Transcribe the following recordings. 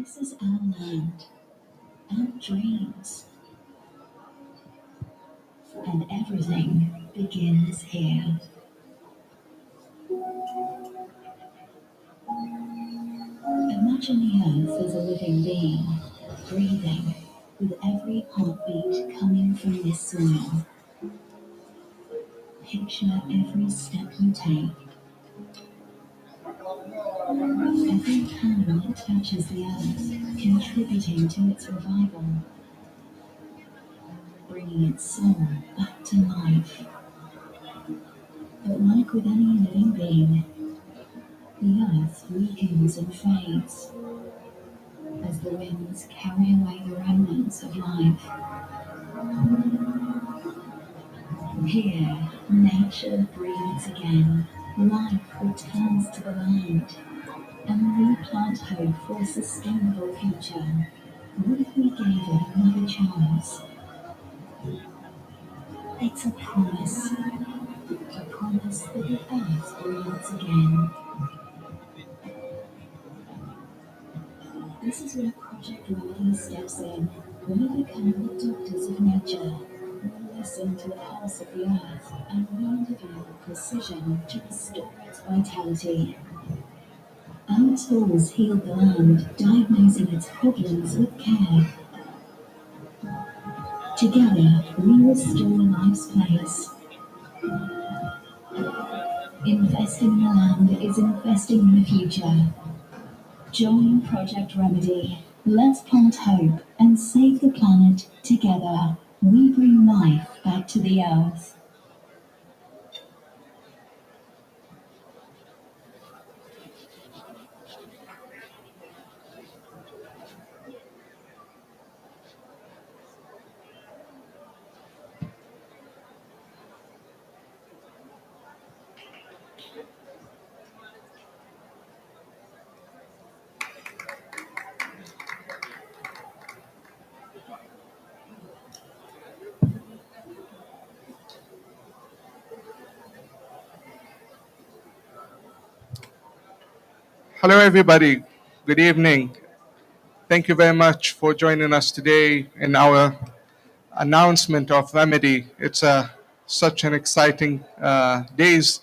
This is our land, our dreams, and everything begins here. Imagine the earth as a living being, breathing, with every heartbeat coming from this soil. Picture every step you take, every hand that touches the earth, contributing to its revival, bringing its soul back to life. But like with any living being, the earth weakens and fades as the winds carry away the remnants of life. Here, nature breathes again, life returns to the land, and we plant hope for a sustainable future. What if we gave it another chance? It's a promise that the earth breathes again. This is where Project Remedy steps in. We become the doctors of nature. We listen to the pulse of the earth, and we develop precision to restore its vitality. Our tools heal the land, diagnosing its problems with care. Together, we restore life's place. Investing in the land is investing in the future. Join Project Remedy. Let's plant hope and save the planet together. We bring life back to the earth. Hello, everybody. Good evening. Thank you very much for joining us today in our announcement of Remedy. It's such an exciting days,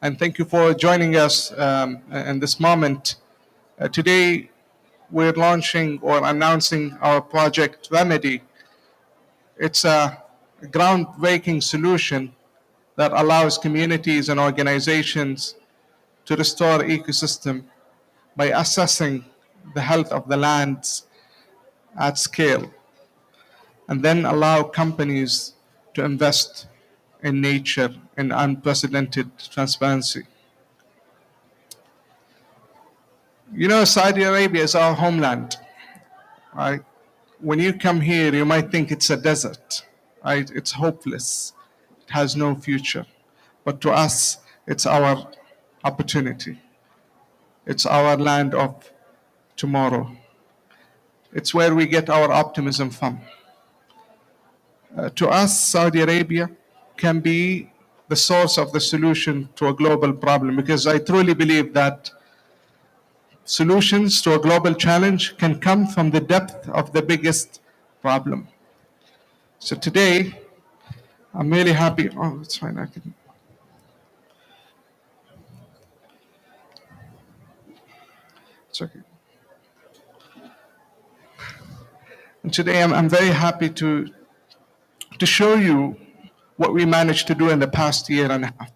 and thank you for joining us in this moment. Today, we're launching or announcing our project Remedy. It's a groundbreaking solution that allows communities and organizations to restore ecosystem by assessing the health of the lands at scale, and then allow companies to invest in nature in unprecedented transparency. You know, Saudi Arabia is our homeland, right? When you come here, you might think it's a desert, right? It's hopeless, it has no future. But to us, it's our opportunity. It's our land of tomorrow. It's where we get our optimism from. To us, Saudi Arabia can be the source of the solution to a global problem, because I truly believe that solutions to a global challenge can come from the depth of the biggest problem. So today, I'm really happy. Oh, it's fine. I can. It's okay. And today, I'm very happy to show you what we managed to do in the past year and a half.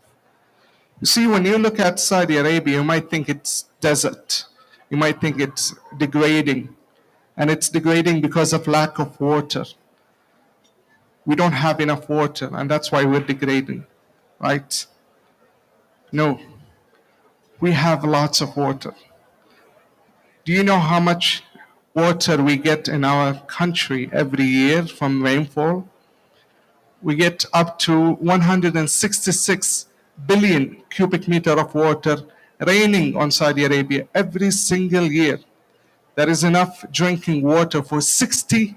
You see, when you look at Saudi Arabia, you might think it's desert. You might think it's degrading. And it's degrading because of lack of water. We don't have enough water, and that's why we're degrading, right? No, we have lots of water. Do you know how much water we get in our country every year from rainfall? We get up to 166 billion cubic meter of water raining on Saudi Arabia every single year. There is enough drinking water for 60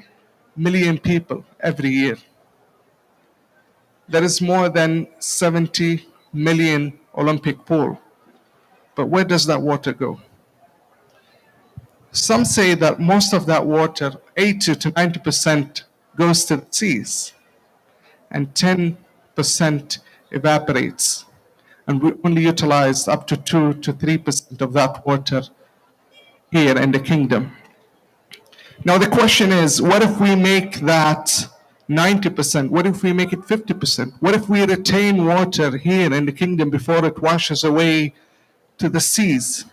million people every year. There is more than 70 million Olympic pool. But where does that water go? Some say that most of that water, 80 to 90%, goes to the seas and 10% evaporates. And we only utilize up to 2 to 3% of that water here in the kingdom. Now, the question is, what if we make that 90%? What if we make it 50%? What if we retain water here in the kingdom before it washes away to the seas?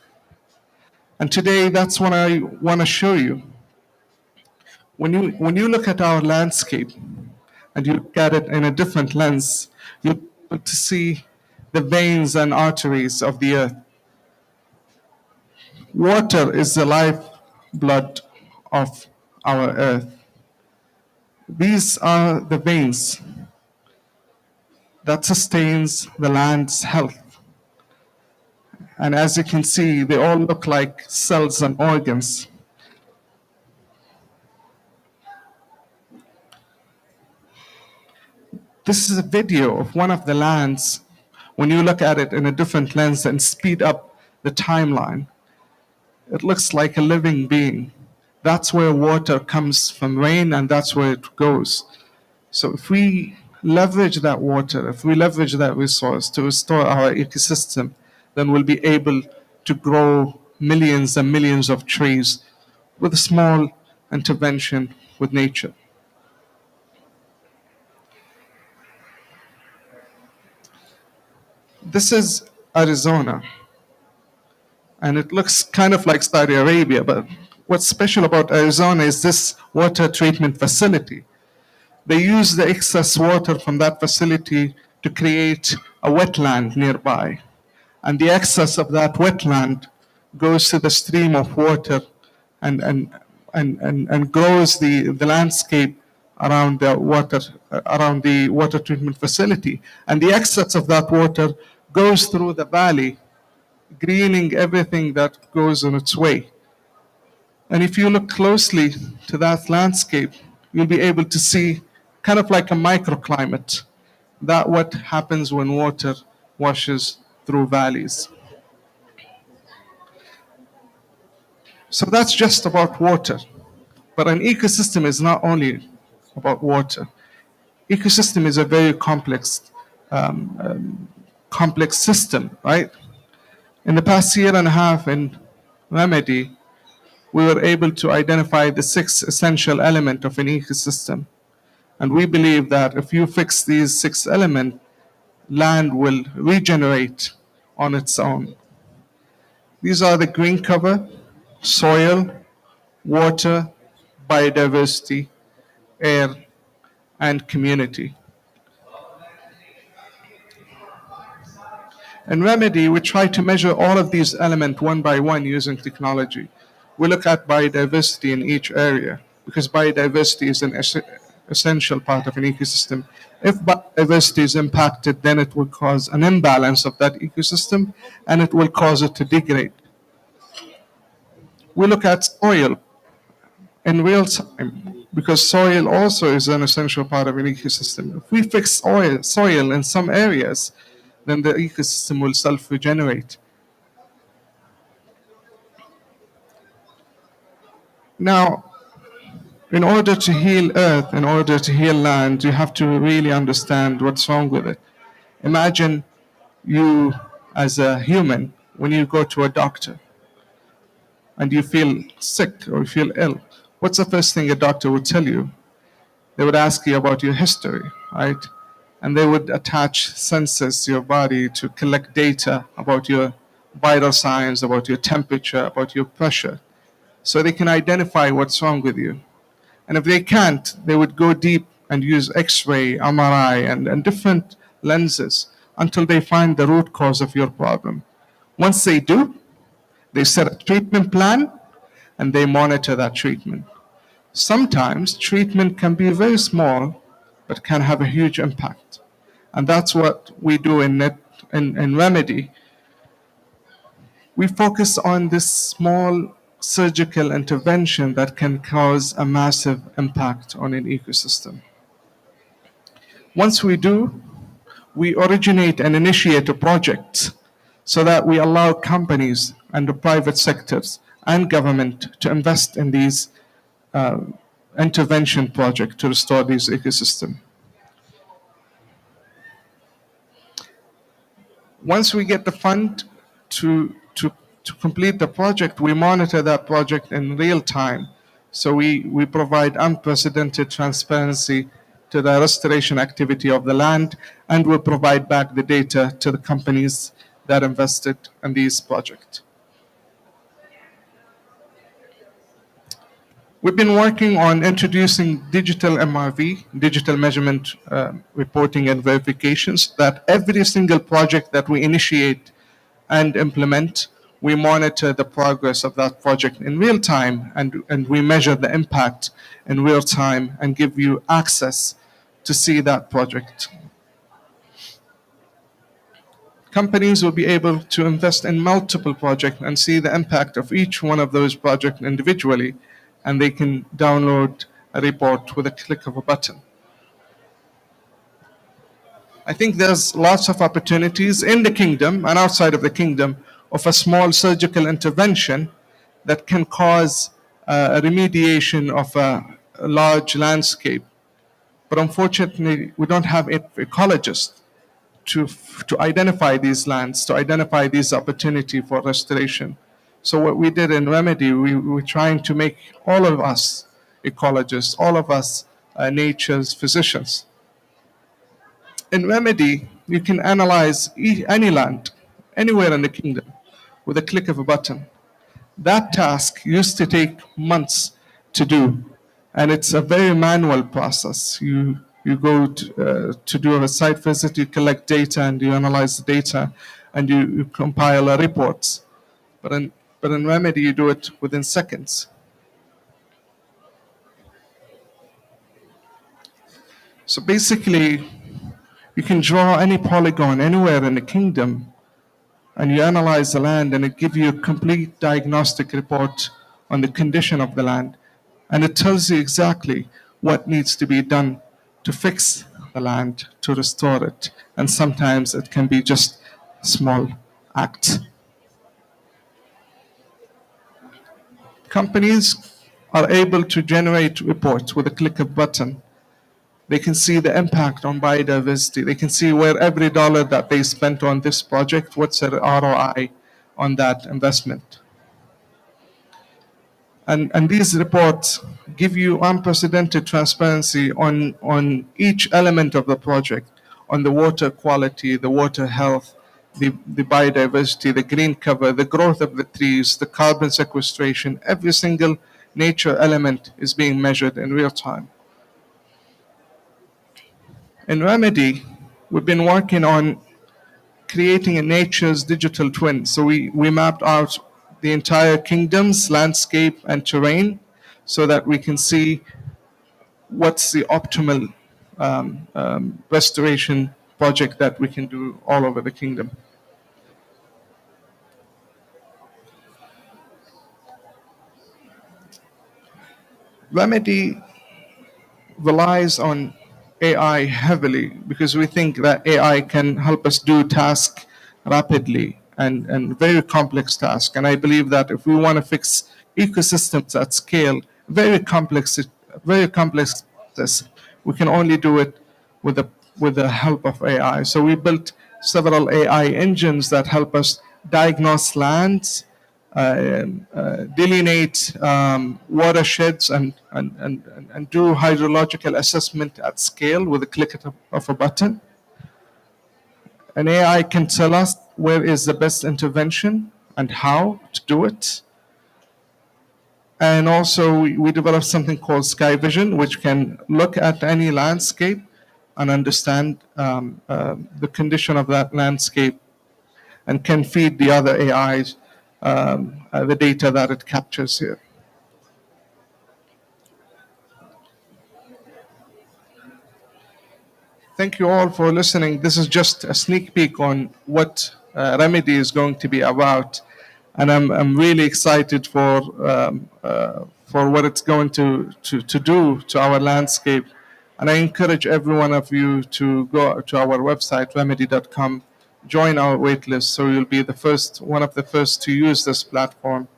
And today, that's what I want to show you. When you look at our landscape and you look at it in a different lens, you'll be able to see the veins and arteries of the earth. Water is the lifeblood of our earth. These are the veins that sustains the land's health. And as you can see, they all look like cells and organs. This is a video of one of the lands. When you look at it in a different lens and speed up the timeline, it looks like a living being. That's where water comes from rain, and that's where it goes. So if we leverage that water, if we leverage that resource to restore our ecosystem, then we'll be able to grow millions and millions of trees with a small intervention with nature. This is Arizona, and it looks kind of like Saudi Arabia, but what's special about Arizona is this water treatment facility. They use the excess water from that facility to create a wetland nearby. And the excess of that wetland goes to the stream of water and grows the landscape around the water treatment facility. And the excess of that water goes through the valley, greening everything that goes on its way. And if you look closely to that landscape, you'll be able to see kind of like a microclimate, that what happens when water washes through valleys. So that's just about water. But an ecosystem is not only about water. Ecosystem is a very complex system, right? In the past year and a half in Remedy, we were able to identify the 6 essential elements of an ecosystem. And we believe that if you fix these 6 elements, land will regenerate on its own. These are the green cover, soil, water, biodiversity, air, and community. In Remedy, we try to measure all of these elements one by one using technology. We look at biodiversity in each area because biodiversity is an essential part of an ecosystem. If biodiversity is impacted, then it will cause an imbalance of that ecosystem and it will cause it to degrade. We look at soil in real time because soil also is an essential part of an ecosystem. If we fix soil in some areas, then the ecosystem will self-regenerate. Now, in order to heal earth, in order to heal land, you have to really understand what's wrong with it. Imagine you as a human, when you go to a doctor and you feel sick or you feel ill, what's the first thing a doctor would tell you? They would ask you about your history, right? And they would attach sensors to your body to collect data about your vital signs, about your temperature, about your pressure, so they can identify what's wrong with you. And if they can't, they would go deep and use X-ray, MRI, and different lenses until they find the root cause of your problem. Once they do, they set a treatment plan and they monitor that treatment. Sometimes treatment can be very small, but can have a huge impact. And that's what we do in Remedy. We focus on this small surgical intervention that can cause a massive impact on an ecosystem. Once we do, we originate and initiate a project so that we allow companies and the private sectors and government to invest in these uh, intervention projects to restore these ecosystems. Once we get the fund to complete the project, we monitor that project in real time. So we provide unprecedented transparency to the restoration activity of the land, and we provide back the data to the companies that invested in these projects. We've been working on introducing digital MRV, digital measurement reporting and verifications, that every single project that we initiate and implement, we monitor the progress of that project in real time, and we measure the impact in real time and give you access to see that project. Companies will be able to invest in multiple projects and see the impact of each one of those projects individually, and they can download a report with a click of a button. I think there's lots of opportunities in the kingdom and outside of the kingdom of a small surgical intervention that can cause a remediation of a large landscape. But unfortunately, we don't have ecologists to identify these lands, to identify these opportunity for restoration. So what we did in Remedy, we were trying to make all of us ecologists, all of us nature's physicians. In Remedy, you can analyze any land, anywhere in the kingdom, with a click of a button. That task used to take months to do, and it's a very manual process. You go to do a site visit, you collect data, and you analyze the data, and you compile a report. But in Remedy, you do it within seconds. So basically, you can draw any polygon anywhere in the kingdom, and you analyze the land, and it gives you a complete diagnostic report on the condition of the land. And it tells you exactly what needs to be done to fix the land, to restore it. And sometimes it can be just small acts. Companies are able to generate reports with a click of a button. They can see the impact on biodiversity. They can see where every dollar that they spent on this project, what's their ROI on that investment. And these reports give you unprecedented transparency on each element of the project, on the water quality, the water health, the biodiversity, the green cover, the growth of the trees, the carbon sequestration. Every single nature element is being measured in real time. In Remedy, we've been working on creating a nature's digital twin. So we mapped out the entire kingdom's landscape and terrain so that we can see what's the optimal restoration project that we can do all over the kingdom. Remedy relies on AI heavily because we think that AI can help us do tasks rapidly and very complex tasks. And I believe that if we want to fix ecosystems at scale, very complex process, we can only do it with the help of AI. So we built several AI engines that help us diagnose lands, delineate watersheds, and do hydrological assessment at scale with a click of a button. An AI can tell us where is the best intervention and how to do it. And also, we developed something called Sky Vision, which can look at any landscape and understand the condition of that landscape and can feed the other AIs the data that it captures here. Thank you all for listening. This is just a sneak peek on what Remedy is going to be about, and I'm really excited for what it's going to do to our landscape. And I encourage every one of you to go to our website, remedy.com, join our waitlist, so you'll be one of the first to use this platform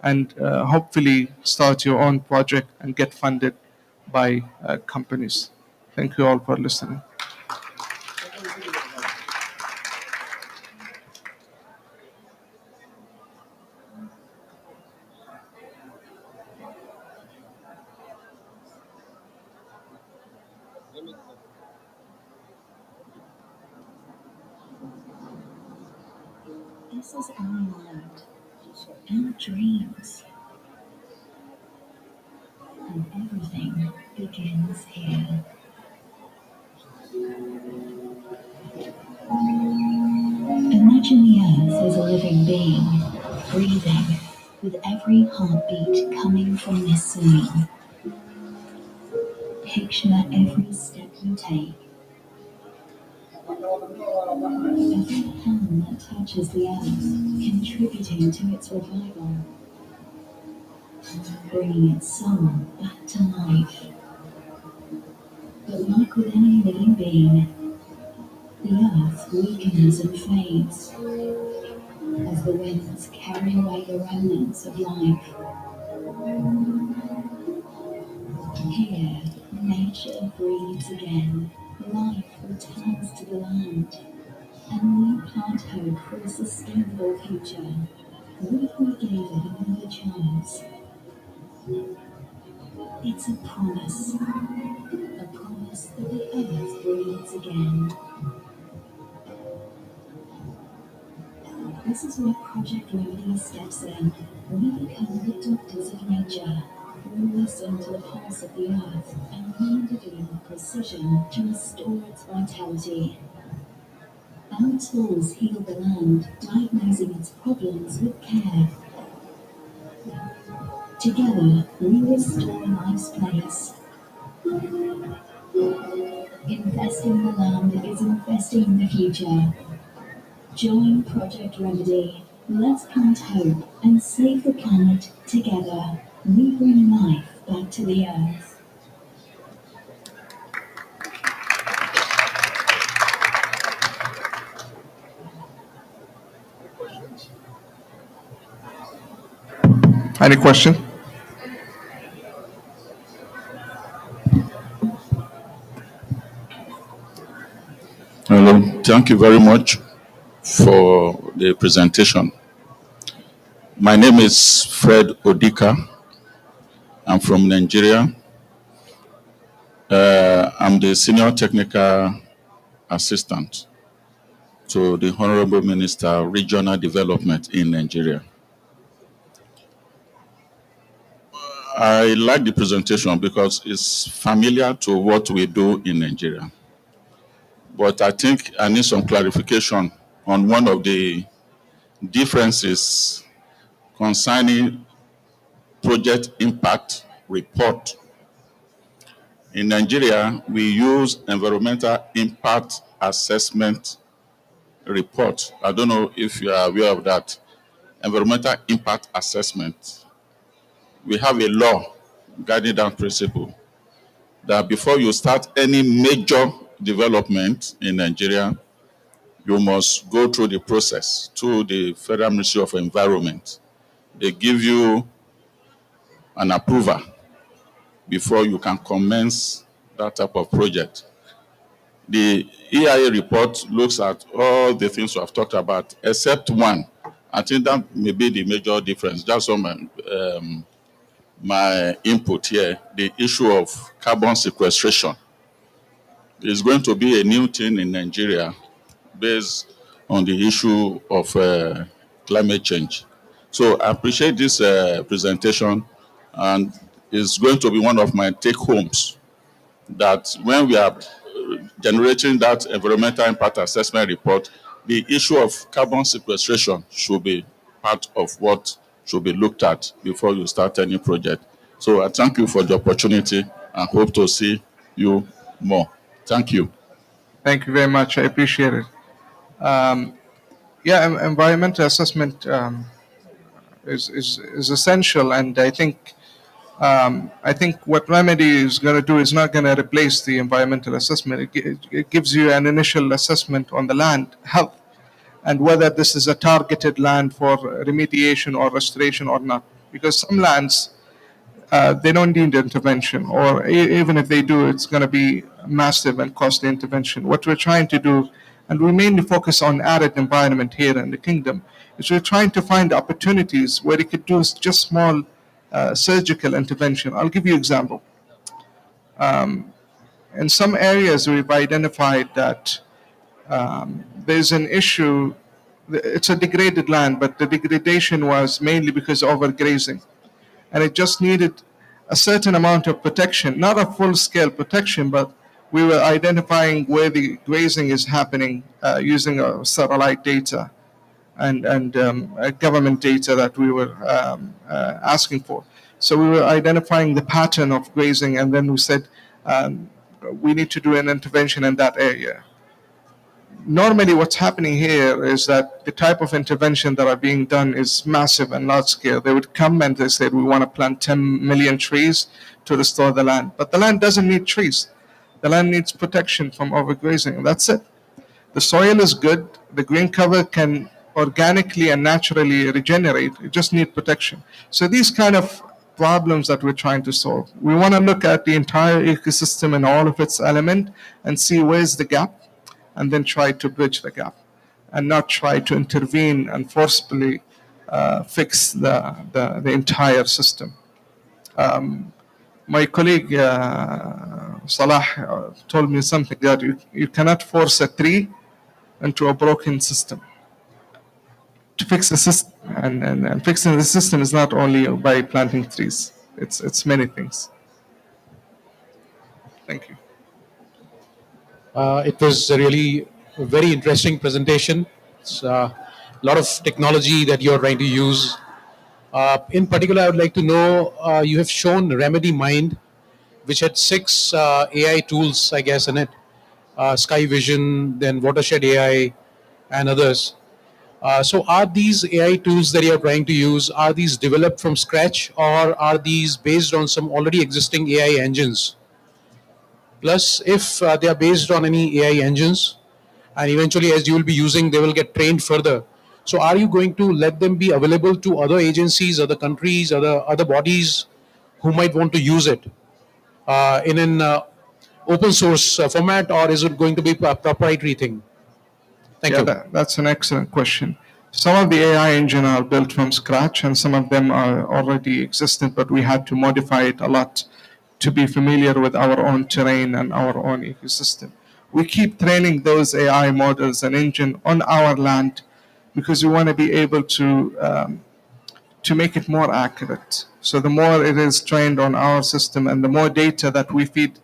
and hopefully start your own project and get funded by companies. Thank you all for listening. This is our land, our dreams, and everything begins here. Imagine the earth as a living being, breathing, with every heartbeat coming from this soil. Picture every step you take, every hand that touches the earth, contributing to its revival, bringing its soul back to life. But like with any living being, the earth weakens and fades as the winds carry away the remnants of life. Here, nature breathes again, life returns to the land, and we plant hope for a sustainable future. What if we gave it another chance? It's a promise that the earth breathes again. This is where Project Remedy steps in. We become the doctors of nature. We listen to the pulse of the earth and we intervene with precision to restore its vitality. Our tools heal the land, diagnosing its problems with care. Together, we restore life's place. Investing in the land is investing in the future. Join Project Remedy. Let's plant hope and save the planet together. We bring life back to the earth. Any question? Hello, thank you very much for the presentation. My name is Fred Odika. I'm from Nigeria. I'm the Senior Technical Assistant to the Honorable Minister, Regional Development in Nigeria. I like the presentation because it's familiar to what we do in Nigeria. But I think I need some clarification on one of the differences concerning project impact report. In Nigeria, we use environmental impact assessment report. I don't know if you are aware of that. Environmental impact assessment. We have a law guiding that principle that before you start any major development in Nigeria, you must go through the process to the Federal Ministry of Environment. They give you an approval before you can commence that type of project. The EIA report looks at all the things we have talked about, except one. I think that may be the major difference. That's all my input here. The issue of carbon sequestration is going to be a new thing in Nigeria based on the issue of climate change. So I appreciate this presentation, and it's going to be one of my take-homes that when we are generating that environmental impact assessment report, the issue of carbon sequestration should be part of what should be looked at before you start any project. So I thank you for the opportunity and hope to see you more. Thank you. Thank you very much. I appreciate it. Environmental assessment is essential, and I think what Remedy is going to do is not going to replace the environmental assessment. It gives you an initial assessment on the land health and whether this is a targeted land for remediation or restoration or not. because some lands they don't need intervention, or even if they do, it's going to be massive and costly intervention. What we're trying to do, and we mainly focus on arid environment here in the kingdom, is we're trying to find opportunities where you could do just small surgical intervention. I'll give you an example. In some areas, we've identified that there's an issue. It's a degraded land, but the degradation was mainly because of overgrazing, and it just needed a certain amount of protection, not a full-scale protection, but we were identifying where the grazing is happening using satellite data and government data that we were asking for. So we were identifying the pattern of grazing, and then we said we need to do an intervention in that area. Normally what's happening here is that the type of intervention that are being done is massive and large scale. They would come and they said, we want to plant 10 million trees to restore the land. But the land doesn't need trees. The land needs protection from overgrazing, and that's it. The soil is good. The green cover can organically and naturally regenerate. It just needs protection. So these kind of problems that we're trying to solve, we want to look at the entire ecosystem and all of its elements and see where's the gap, and then try to bridge the gap, and not try to intervene and forcibly fix the entire system. My colleague Salah told me something that you cannot force a tree into a broken system. To fix the system, and fixing the system is not only by planting trees. It's many things. Thank you. It was a really very interesting presentation. It's a lot of technology that you're trying to use. In particular, I would like to know, you have shown Remedy Mind, which had 6 AI tools, I guess, in it. Sky Vision, then Watershed AI, and others. So are these AI tools that you're trying to use, are these developed from scratch, or are these based on some already existing AI engines? Plus, if they are based on any AI engines, and eventually as you will be using, they will get trained further. So are you going to let them be available to other agencies, other countries, other bodies who might want to use it in an open source format, or is it going to be a proprietary thing? Thank you. That's an excellent question. Some of the AI engine are built from scratch, and some of them are already existent, but we had to modify it a lot to be familiar with our own terrain and our own ecosystem. We keep training those AI models and engine on our land because we want to be able to make it more accurate. So the more it is trained on our system and the more data that we feed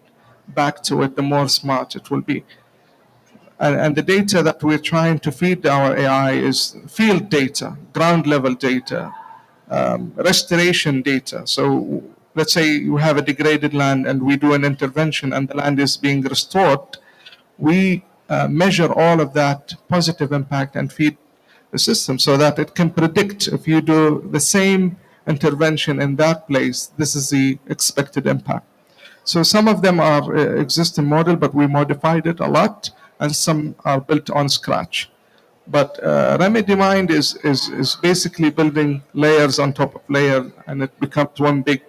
back to it, the more smart it will be. And the data that we're trying to feed our AI is field data, ground level data, restoration data. So let's say you have a degraded land and we do an intervention and the land is being restored, we measure all of that positive impact and feed the system so that it can predict if you do the same intervention in that place, this is the expected impact. So some of them are existing model, but we modified it a lot, and some are built on scratch. But Remedy Mind is basically building layers on top of layer, and it becomes one big,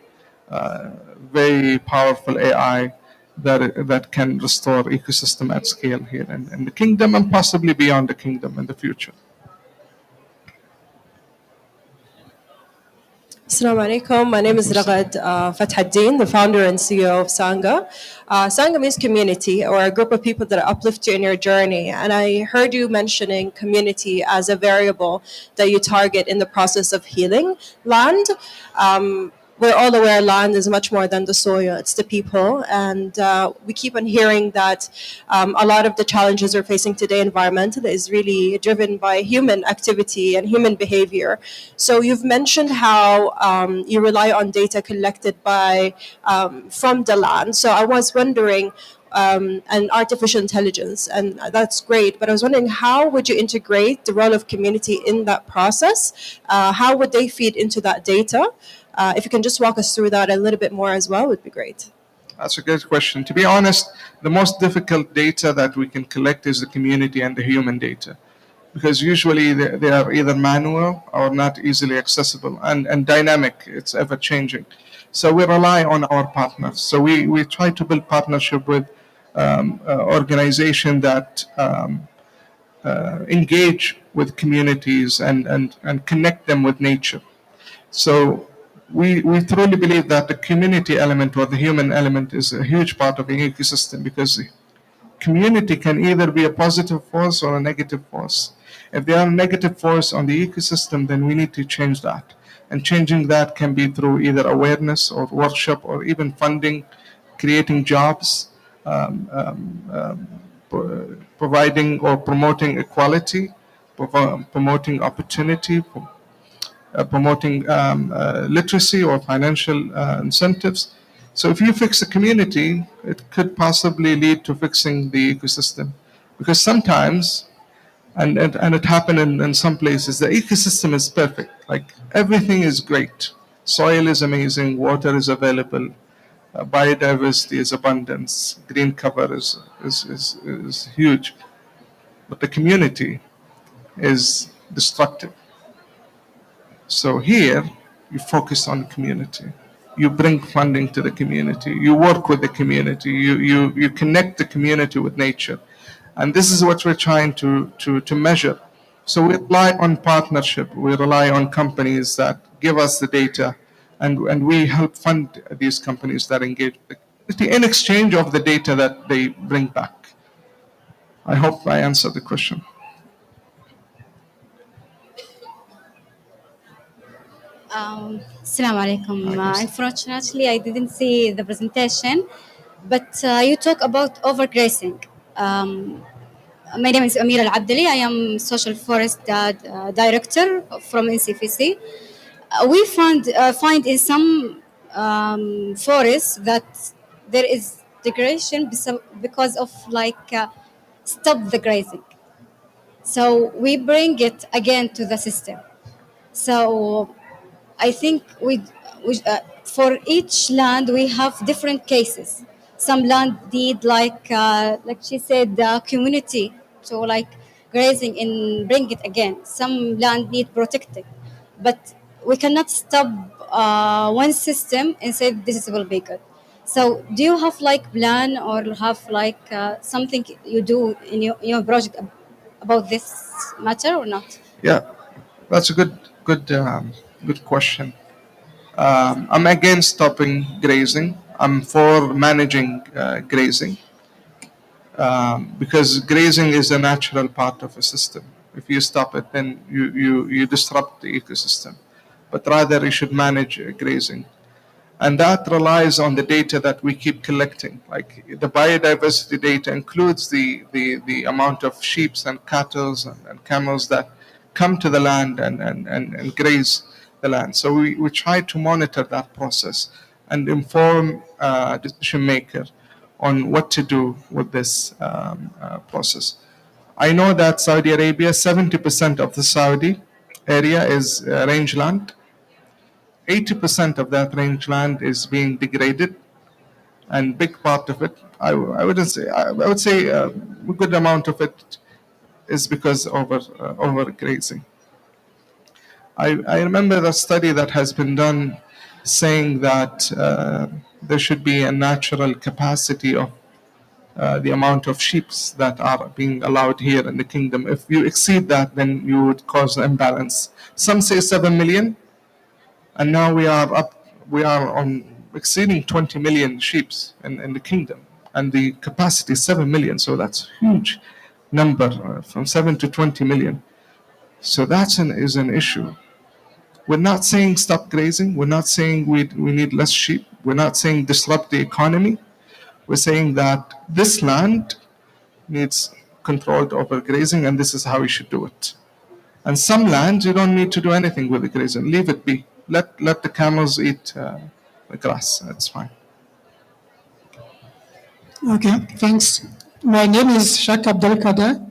very powerful AI that can restore ecosystem at scale here in the kingdom and possibly beyond the kingdom in the future. Assalamu alaikum. My name is Ragad Fathaddin, the founder and CEO of Sangha. Sangha means community, or a group of people that uplift you in your journey. And I heard you mentioning community as a variable that you target in the process of healing land. We're all aware land is much more than the soil, it's the people. And we keep on hearing that a lot of the challenges we're facing today environmentally is really driven by human activity and human behavior. So you've mentioned how you rely on data collected by from the land. So I was wondering, and artificial intelligence, and that's great. But I was wondering, how would you integrate the role of community in that process? How would they feed into that data? If you can just walk us through that a little bit more as well, would be great. That's a good question. To be honest, the most difficult data that we can collect is the community and the human data. because usually they are either manual or not easily accessible and dynamic. It's ever changing. So we rely on our partners. So we try to build partnership with organizations that engage with communities and connect them with nature. So we truly believe that the community element or the human element is a huge part of the ecosystem, because community can either be a positive force or a negative force. If they are a negative force on the ecosystem, then we need to change that. And changing that can be through either awareness or workshop or even funding, creating jobs, providing or promoting equality, promoting opportunity, promoting literacy or financial incentives. So if you fix a community, it could possibly lead to fixing the ecosystem. Because sometimes, and it happened in some places, the ecosystem is perfect. Like everything is great. Soil is amazing, water is available, biodiversity is abundance, green cover is huge. But the community is destructive. So here, you focus on community. You bring funding to the community. You work with the community. You connect the community with nature. And this is what we're trying to measure. So we rely on partnership. We rely on companies that give us the data, and we help fund these companies that engage with the community in exchange of the data that they bring back. I hope I answered the question. Assalamu alaikum. Unfortunately, I didn't see the presentation, but you talk about overgrazing. My name is Amira Al Abdali. I am Social Forest Director from NCFC. We find in some forests that there is degradation because of stop the grazing. So we bring it again to the system. So I think for each land we have different cases. Some land need like she said, the community to like grazing and bring it again. Some land need protecting, but we cannot stop one system and say this will be good. So do you have like plan or have something you do in your project about this matter or not? Yeah, that's a good question. I'm against stopping grazing. I'm for managing grazing, because grazing is a natural part of a system. If you stop it, then you disrupt the ecosystem. But rather, you should manage grazing. And that relies on the data that we keep collecting. Like the biodiversity data includes the amount of sheep and cattle and camels that come to the land and graze the land. So we try to monitor that process and inform decision maker on what to do with this process. I know that Saudi Arabia, 70% of the Saudi area is rangeland. 80% of that rangeland is being degraded, and big part of it, I wouldn't say, I would say a good amount of it is because overgrazing. I remember the study that has been done saying that there should be a natural capacity of the amount of sheep that are being allowed here in the kingdom. If you exceed that, then you would cause an imbalance. Some say 7 million, and now we are on exceeding 20 million sheep in the kingdom, and the capacity is 7 million. So that's a huge number, from 7 to 20 million. So that is an issue. We're not saying stop grazing. We're not saying we need less sheep. We're not saying disrupt the economy. We're saying that this land needs controlled overgrazing, and this is how we should do it. And some lands, you don't need to do anything with the grazing. Leave it be. Let the camels eat the grass. That's fine. Okay, thanks. My name is Shak Abdul Kader.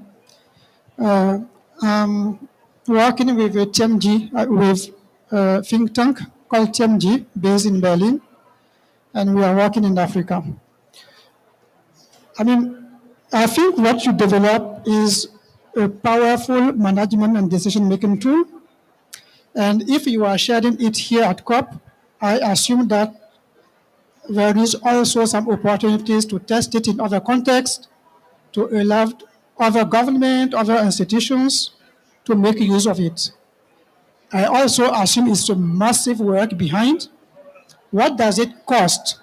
I'm working with TMG, with a think tank called TMG, based in Berlin, and we are working in Africa. I mean, I think what you develop is a powerful management and decision-making tool. And if you are sharing it here at COP, I assume that there is also some opportunities to test it in other contexts, to allow other government, other institutions to make use of it. I also assume it's a massive work behind. What does it cost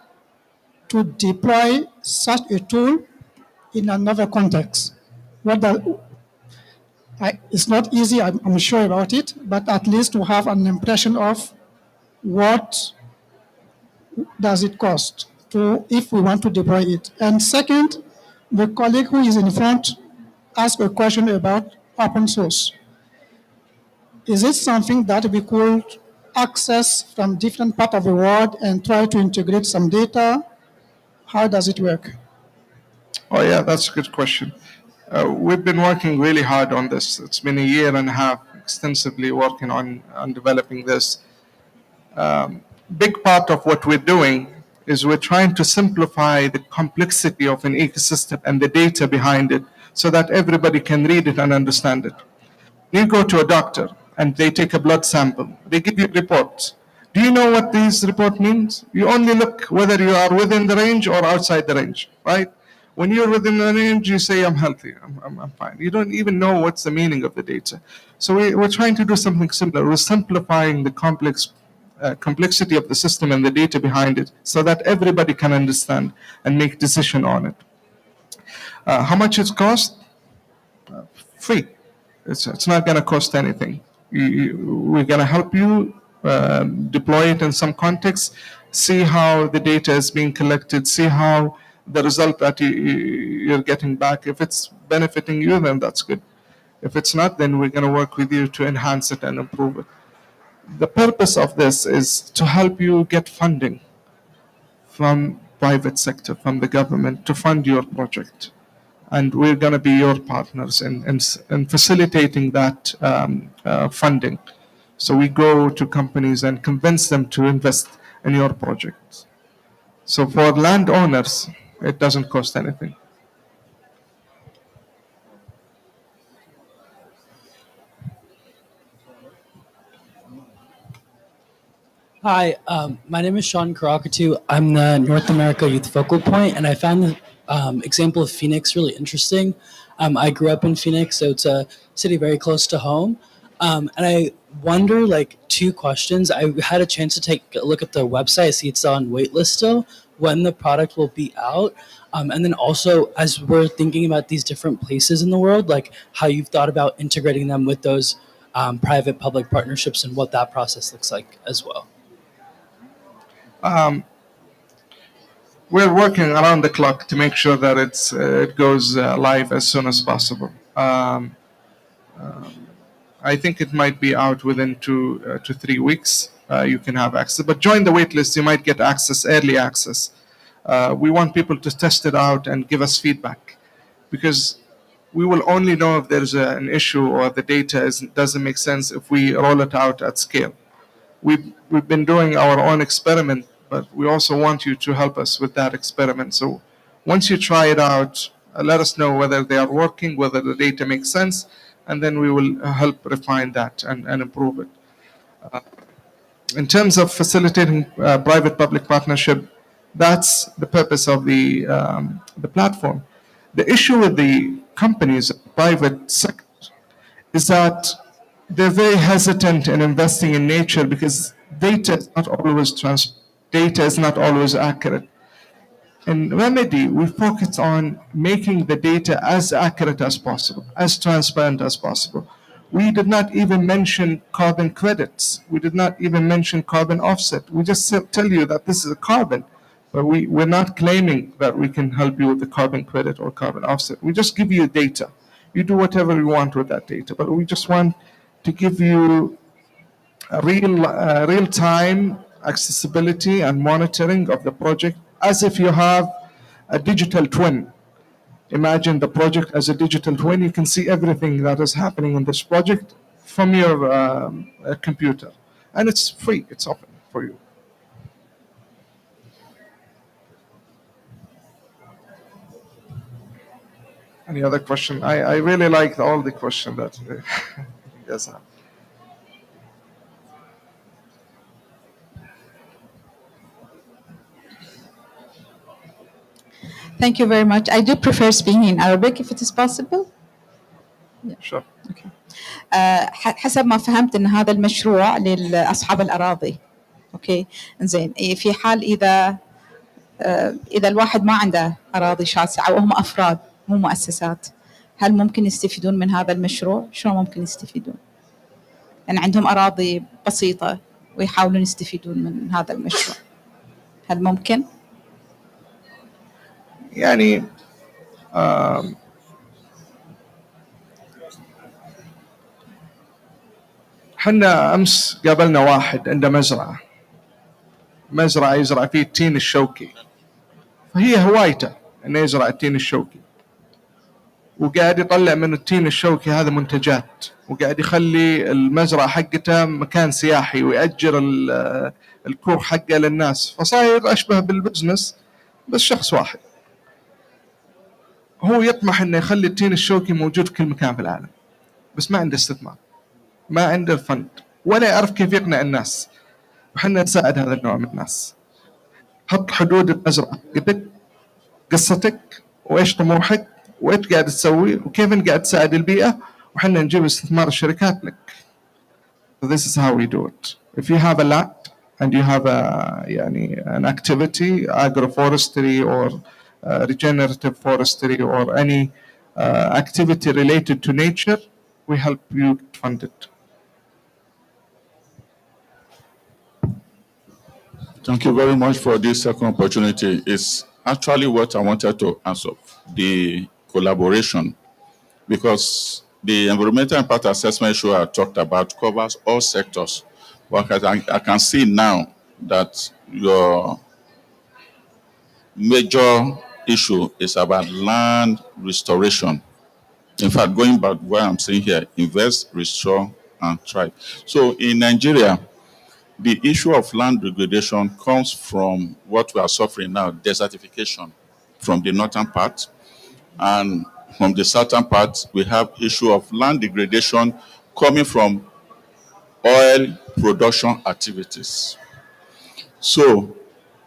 to deploy such a tool in another context? It's not easy, I'm sure about it, but at least to have an impression of what does it cost to if we want to deploy it. And second, the colleague who is in front asked a question about open source. Is it something that we could access from different parts of the world and try to integrate some data? How does it work? Oh, yeah, that's a good question. We've been working really hard on this. It's been a year and a half extensively working on developing this. Big part of what we're doing is we're trying to simplify the complexity of an ecosystem and the data behind it so that everybody can read it and understand it. You go to a doctor and they take a blood sample. They give you reports. Do you know what this report means? You only look whether you are within the range or outside the range, right? When you're within the range, you say, I'm healthy, I'm fine. You don't even know what's the meaning of the data. So we're trying to do something similar. We're simplifying the complexity of the system and the data behind it so that everybody can understand and make decision on it. How much it costs? Free. It's not going to cost anything. We're going to help you deploy it in some context, see how the data is being collected, see how the result that you're getting back. If it's benefiting you, then that's good. If it's not, then we're going to work with you to enhance it and improve it. The purpose of this is to help you get funding from private sector, from the government, to fund your project. And we're going to be your partners in facilitating that funding. So we go to companies and convince them to invest in your project. So for landowners, it doesn't cost anything. Hi, my name is Sean Karakatu. I'm the North America Youth Focal Point, and I found the example of Phoenix really interesting. I grew up in Phoenix, so it's a city very close to home. And I wonder, like, two questions. I had a chance to take a look at the website. I see it's on waitlist still, when the product will be out. And then also, as we're thinking about these different places in the world, like how you've thought about integrating them with those private-public partnerships and what that process looks like as well. We're working around the clock to make sure that it goes live as soon as possible. I think it might be out within 2 to 3 weeks. You can have access, but join the waitlist. You might get access, early access. We want people to test it out and give us feedback, because we will only know if there's an issue or the data doesn't make sense if we roll it out at scale. We've been doing our own experiment, but we also want you to help us with that experiment. So once you try it out, let us know whether they are working, whether the data makes sense, and then we will help refine that and improve it. In terms of facilitating private-public partnership, that's the purpose of the platform. The issue with the companies, private sector, is that they're very hesitant in investing in nature because data is not always accurate. In Remedy, we focus on making the data as accurate as possible, as transparent as possible. We did not even mention carbon credits. We did not even mention carbon offset. We just tell you that this is a carbon, but we're not claiming that we can help you with the carbon credit or carbon offset. We just give you data. You do whatever you want with that data, but we just want to give you a real-time accessibility and monitoring of the project as if you have a digital twin. Imagine the project as a digital twin. You can see everything that is happening in this project from your computer. And it's free, it's open for you. Any other question? I really liked all the question that you guys have. Thank you very much. I do prefer speaking in Arabic if it is possible. Sure. حسب ما فهمت ان هذا المشروع لاصحاب الاراضي. اوكي زين في حال اذا الواحد ما عنده اراضي شاسعه او هم افراد مو مؤسسات، هل ممكن يستفيدون من هذا المشروع؟ شلون ممكن يستفيدون؟ لان عندهم اراضي بسيطه ويحاولون يستفيدون من هذا المشروع. هل ممكن؟ يعني حنا امس قابلنا واحد عنده مزرعه يزرع فيه التين الشوكي، فهي هوايته انه يزرع التين الشوكي، وقاعد يطلع من التين الشوكي هذا منتجات، وقاعد يخلي المزرعه حقته مكان سياحي ويأجر الكور حقه للناس، فصاير اشبه بالبزنس بس شخص واحد. هو يطمح انه يخلي التين الشوكي موجود في كل مكان في العالم، بس ما عنده استثمار، ما عنده فند، ولا يعرف كيف يقنع الناس. وحنا نساعد هذا النوع من الناس. حط حدود المزرعة قدك، قصتك، وايش طموحك، وايش قاعد تسوي، وكيف انت قاعد تساعد البيئة، وحنا نجيب استثمار الشركات لك. So this is how we do it. If you have a land and you have يعني an activity, agroforestry or regenerative forestry or any activity related to nature, we help you fund it. Thank you very much for this second opportunity. It's actually what I wanted to answer, the collaboration, because the environmental impact assessment issue I talked about covers all sectors. But I can see now that your major issue is about land restoration. In fact, going back where I'm saying here, invest, restore, and thrive. So in Nigeria, the issue of land degradation comes from what we are suffering now, desertification from the northern part. And from the southern part, we have issue of land degradation coming from oil production activities. So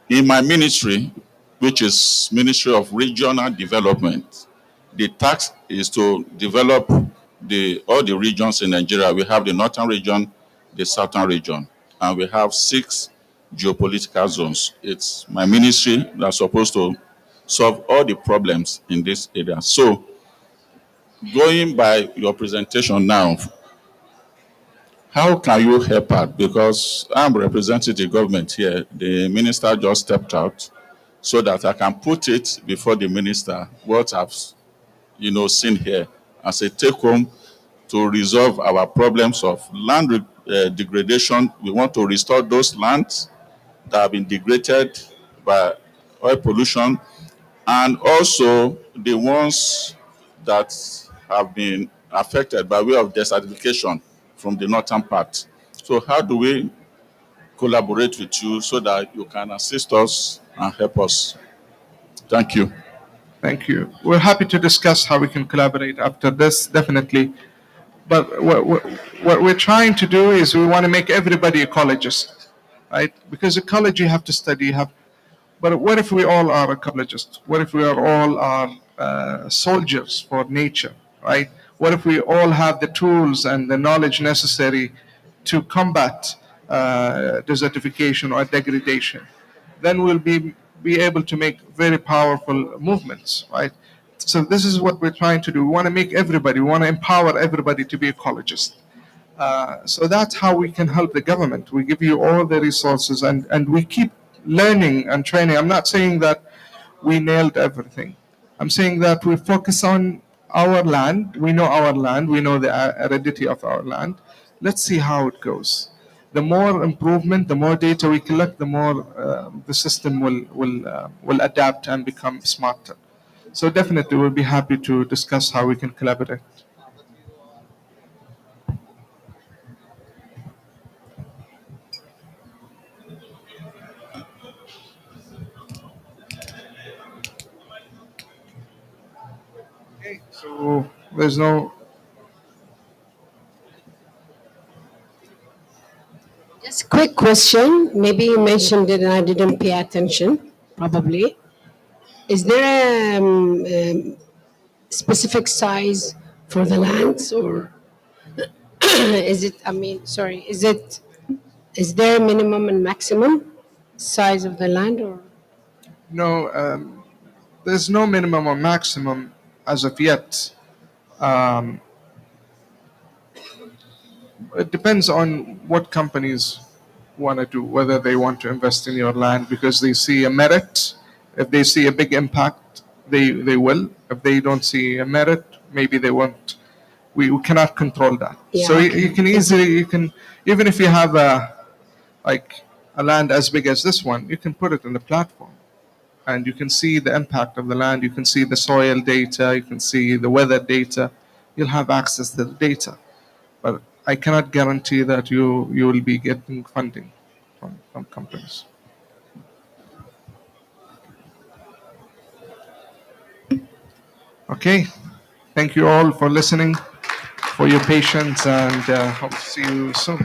in my ministry, which is Ministry of Regional Development, the task is to develop all the regions in Nigeria. We have the northern region, the southern region, and we have 6 geopolitical zones. It's my ministry that's supposed to solve all the problems in this area. So going by your presentation now, how can you help out? Because I'm representing the government here. The minister just stepped out so that I can put it before the minister what I've seen here as a take home to resolve our problems of land degradation. We want to restore those lands that have been degraded by oil pollution, and also the ones that have been affected by way of desertification from the northern part. So how do we collaborate with you so that you can assist us and help us? Thank you. Thank you. We're happy to discuss how we can collaborate after this, definitely. But what we're trying to do is we want to make everybody ecologist, right? Because ecology you have to study. But what if we all are ecologists? What if we are soldiers for nature, right? What if we all have the tools and the knowledge necessary to combat desertification or degradation? Then we'll be able to make very powerful movements, right? So this is what we're trying to do. We want to we want to empower everybody to be ecologists. So that's how we can help the government. We give you all the resources, and we keep learning and training. I'm not saying that we nailed everything. I'm saying that we focus on our land. We know our land. We know the aridity of our land. Let's see how it goes. The more improvement, the more data we collect, the more the system will adapt and become smarter. So definitely, we'll be happy to discuss how we can collaborate. There's no. Just quick question. Maybe you mentioned it and I didn't pay attention. Probably. Is there a specific size for the lands, or is it? I mean, sorry. Is it? Is there a minimum and maximum size of the land, or? No, there's no minimum or maximum as of yet. Um, it depends on what companies want to do, whether they want to invest in your land because they see a merit. If they see a big impact, they will. If they don't see a merit, maybe they won't. We cannot control that. Yeah, So okay. you can easily, even if you have like a land as big as this one, you can put it in the platform and you can see the impact of the land. You can see the soil data. You can see the weather data. You'll have access to the data. But I cannot guarantee that you will be getting funding from companies. Okay. Thank you all for listening, for your patience, and hope to see you soon.